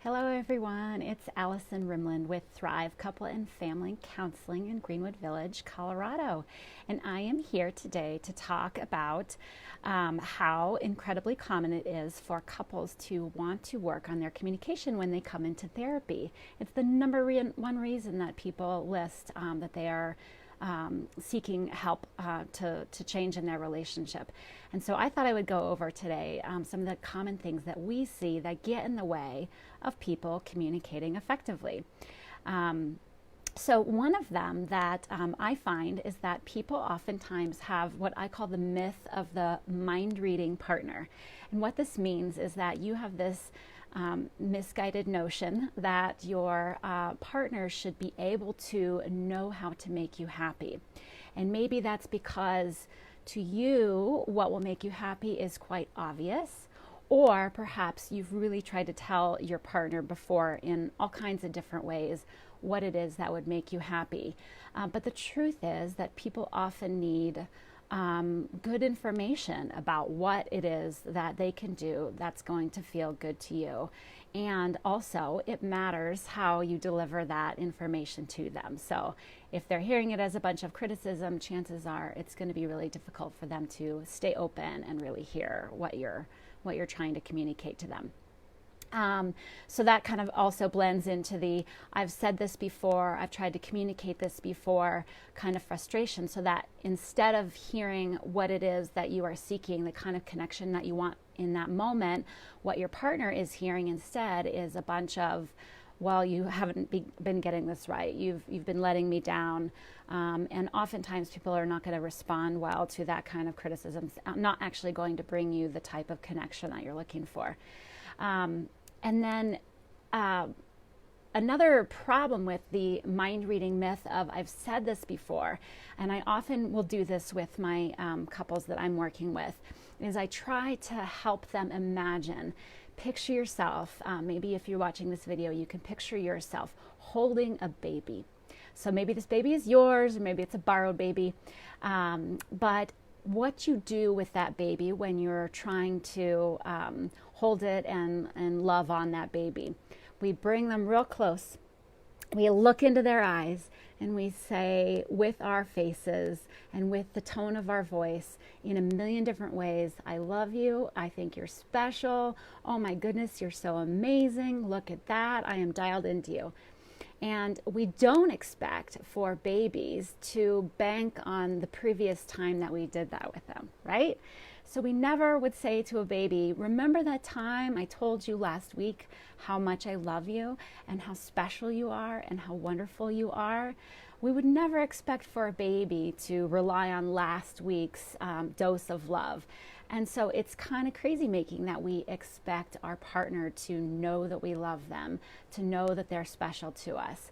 Hello, everyone. It's Allison Rimland with Thrive Couple and Family Counseling in Greenwood Village, Colorado. And I am here today to talk about how incredibly common it is for couples to want to work on their communication when they come into therapy. It's the number one reason that people list that they are seeking help to change in their relationship. And so I thought I would go over today some of the common things that we see that get in the way of people communicating effectively. So one of them that I find is that people oftentimes have what I call the myth of the mind reading partner. And what this means is that you have this misguided notion that your partner should be able to know how to make you happy. And maybe that's because to you, what will make you happy is quite obvious, or perhaps you've really tried to tell your partner before in all kinds of different ways what it is that would make you happy. But the truth is that people often need good information about what it is that they can do that's going to feel good to you. And also, it matters how you deliver that information to them. So if they're hearing it as a bunch of criticism, chances are it's going to be really difficult for them to stay open and really hear what you're trying to communicate to them. So that kind of also blends into the I've said this before, I've tried to communicate this before kind of frustration, so that instead of hearing what it is that you are seeking, the kind of connection that you want in that moment, what your partner is hearing instead is a bunch of, well, you haven't been getting this right. You've been letting me down. And oftentimes people are not going to respond well to that kind of criticism, not actually going to bring you the type of connection that you're looking for. And then another problem with the mind reading myth of I've said this before, and I often will do this with my couples that I'm working with, is I try to help them imagine. Picture yourself, maybe if you're watching this video, you can picture yourself holding a baby. So maybe this baby is yours, or maybe it's a borrowed baby, but what you do with that baby when you're trying to hold it and love on that baby. We bring them real close. We look into their eyes and we say with our faces and with the tone of our voice in a million different ways, I love you. I think you're special. Oh my goodness, you're so amazing. Look at that. I am dialed into you. And we don't expect for babies to bank on the previous time that we did that with them, right? So we never would say to a baby, remember that time I told you last week how much I love you and how special you are and how wonderful you are? We would never expect for a baby to rely on last week's dose of love. And so it's kind of crazy making that we expect our partner to know that we love them, to know that they're special to us.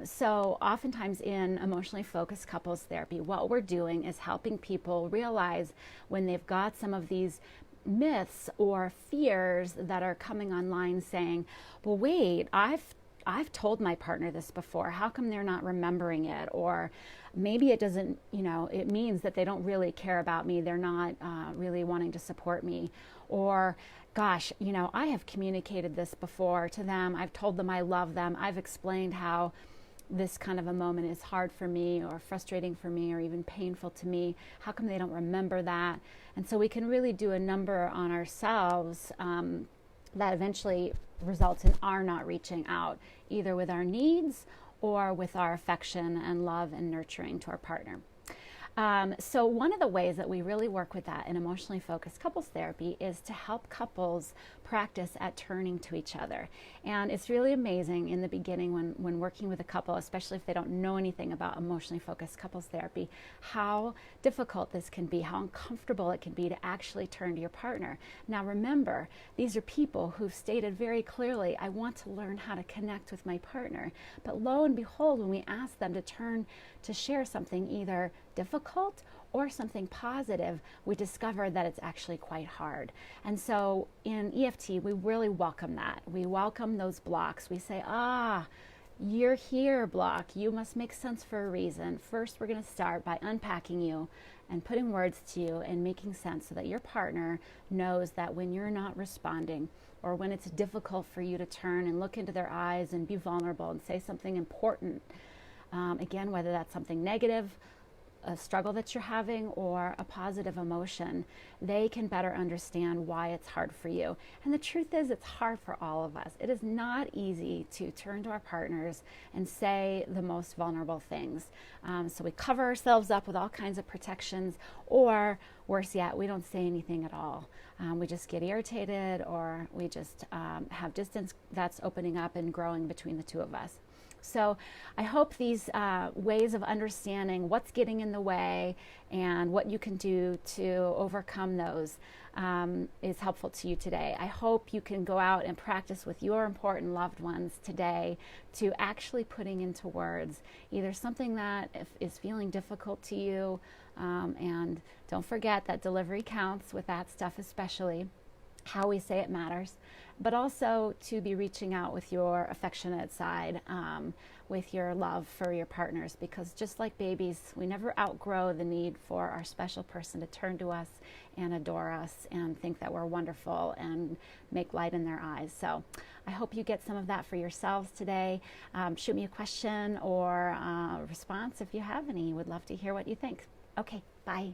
So oftentimes in emotionally focused couples therapy, what we're doing is helping people realize when they've got some of these myths or fears that are coming online saying, well, wait, I've told my partner this before. How come they're not remembering it? Or maybe it doesn't, it means that they don't really care about me. They're not really wanting to support me. Or, gosh, I have communicated this before to them. I've told them I love them. I've explained how this kind of a moment is hard for me or frustrating for me or even painful to me. How come they don't remember that? And so we can really do a number on ourselves that eventually results in our not reaching out, either with our needs or with our affection and love and nurturing to our partner. So one of the ways that we really work with that in emotionally focused couples therapy is to help couples practice at turning to each other. And it's really amazing in the beginning when working with a couple, especially if they don't know anything about emotionally focused couples therapy, how difficult this can be, how uncomfortable it can be to actually turn to your partner. Now remember, these are people who've stated very clearly, I want to learn how to connect with my partner. But lo and behold, when we ask them to turn to share something either difficult or something positive, we discover that it's actually quite hard. And so in EFT, we really welcome that. We welcome those blocks. We say, you're here, block. You must make sense for a reason. First, we're going to start by unpacking you and putting words to you and making sense so that your partner knows that when you're not responding or when it's difficult for you to turn and look into their eyes and be vulnerable and say something important. Again, whether that's something negative, a struggle that you're having, or a positive emotion, they can better understand why it's hard for you. And the truth is, it's hard for all of us. It is not easy to turn to our partners and say the most vulnerable things. So we cover ourselves up with all kinds of protections, or worse yet, we don't say anything at all. We just get irritated, or we just have distance that's opening up and growing between the two of us. So I hope these ways of understanding what's getting in the way and what you can do to overcome those is helpful to you today. I hope you can go out and practice with your important loved ones today to actually putting into words either something that is feeling difficult to you, and don't forget that delivery counts with that stuff, especially. How we say it matters, but also to be reaching out with your affectionate side, with your love for your partners, because just like babies, we never outgrow the need for our special person to turn to us and adore us and think that we're wonderful and make light in their eyes. So I hope you get some of that for yourselves today. Shoot me a question or a response if you have any. Would love to hear what you think. Okay, bye.